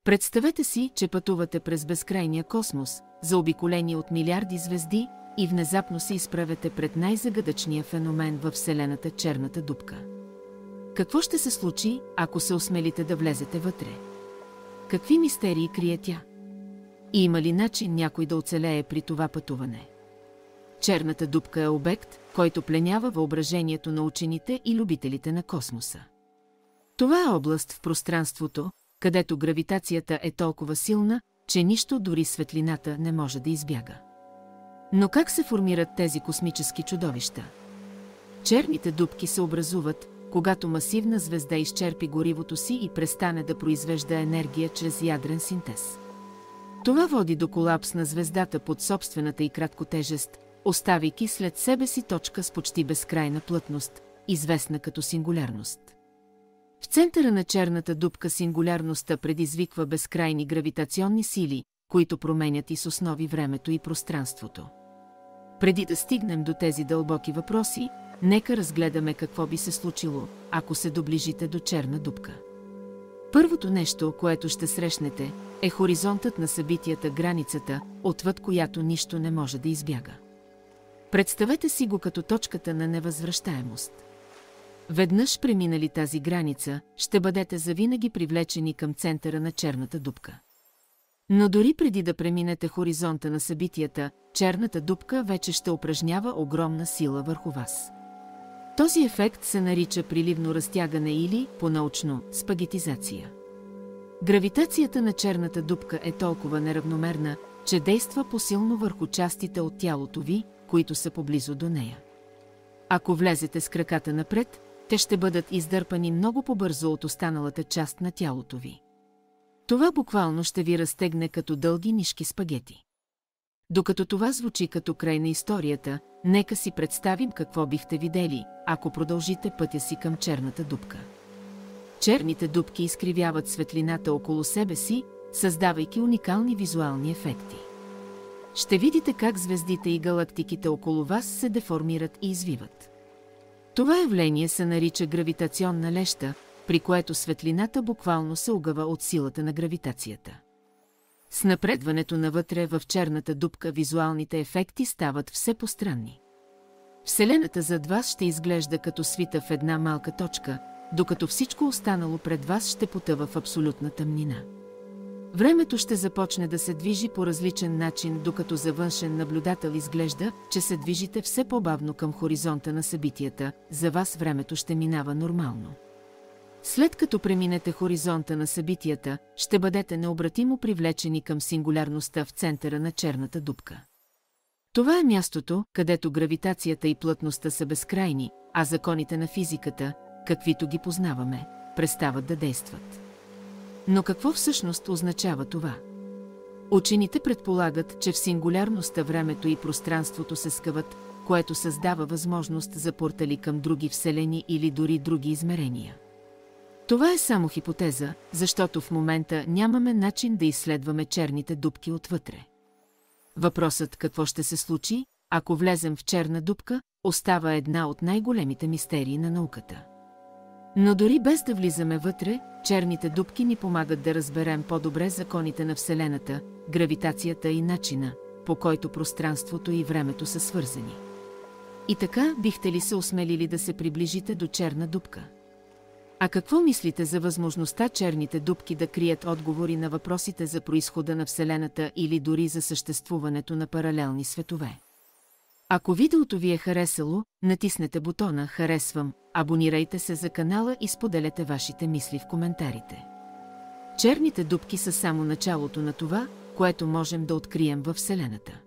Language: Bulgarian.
Представете си, че пътувате през безкрайния космос, заобиколени от милиарди звезди, и внезапно се изправяте пред най-загадъчния феномен във Вселената – черната дупка. Какво ще се случи, ако се осмелите да влезете вътре? Какви мистерии крие тя? И има ли начин някой да оцелее при това пътуване? Черната дупка е обект, който пленява въображението на учените и любителите на космоса. Това е област в пространството, където гравитацията е толкова силна, че нищо, дори светлината, не може да избяга. Но как се формират тези космически чудовища? Черните дупки се образуват, когато масивна звезда изчерпи горивото си и престане да произвежда енергия чрез ядрен синтез. Това води до колапс на звездата под собствената и краткотежест, оставяйки след себе си точка с почти безкрайна плътност, известна като сингулярност. В центъра на черната дупка сингулярността предизвиква безкрайни гравитационни сили, които променят и с основи времето и пространството. Преди да стигнем до тези дълбоки въпроси, нека разгледаме какво би се случило, ако се доближите до черна дупка. Първото нещо, което ще срещнете, е хоризонтът на събитията, границата, отвъд която нищо не може да избяга. Представете си го като точката на невъзвръщаемост. Веднъж преминали тази граница, ще бъдете завинаги привлечени към центъра на черната дупка. Но дори преди да преминете хоризонта на събитията, черната дупка вече ще упражнява огромна сила върху вас. Този ефект се нарича приливно разтягане или, по-научно, спагетизация. Гравитацията на черната дупка е толкова неравномерна, че действа посилно върху частите от тялото ви, които са поблизо до нея. Ако влезете с краката напред, те ще бъдат издърпани много по-бързо от останалата част на тялото ви. Това буквално ще ви разтегне като дълги нишки спагети. Докато това звучи като край на историята, нека си представим какво бихте видели, ако продължите пътя си към черната дупка. Черните дупки изкривяват светлината около себе си, създавайки уникални визуални ефекти. Ще видите как звездите и галактиките около вас се деформират и извиват. Това явление се нарича гравитационна леща, при което светлината буквално се угъва от силата на гравитацията. С напредването навътре в черната дупка визуалните ефекти стават все по-странни. Вселената зад вас ще изглежда като свита в една малка точка, докато всичко останало пред вас ще потъва в абсолютна тъмнина. Времето ще започне да се движи по различен начин, докато за външен наблюдател изглежда, че се движите все по-бавно към хоризонта на събитията, за вас времето ще минава нормално. След като преминете хоризонта на събитията, ще бъдете необратимо привлечени към сингулярността в центъра на черната дупка. Това е мястото, където гравитацията и плътността са безкрайни, а законите на физиката, каквито ги познаваме, престават да действат. Но какво всъщност означава това? Учените предполагат, че в сингулярността времето и пространството се скъват, което създава възможност за портали към други вселени или дори други измерения. Това е само хипотеза, защото в момента нямаме начин да изследваме черните дупки отвътре. Въпросът какво ще се случи, ако влезем в черна дупка, остава една от най-големите мистерии на науката. Но дори без да влизаме вътре, черните дупки ни помагат да разберем по-добре законите на Вселената, гравитацията и начина, по който пространството и времето са свързани. И така, бихте ли се осмелили да се приближите до черна дупка? А какво мислите за възможността черните дупки да крият отговори на въпросите за произхода на Вселената или дори за съществуването на паралелни светове? Ако видеото ви е харесало, натиснете бутона «Харесвам», абонирайте се за канала и споделете вашите мисли в коментарите. Черните дупки са само началото на това, което можем да открием във Вселената.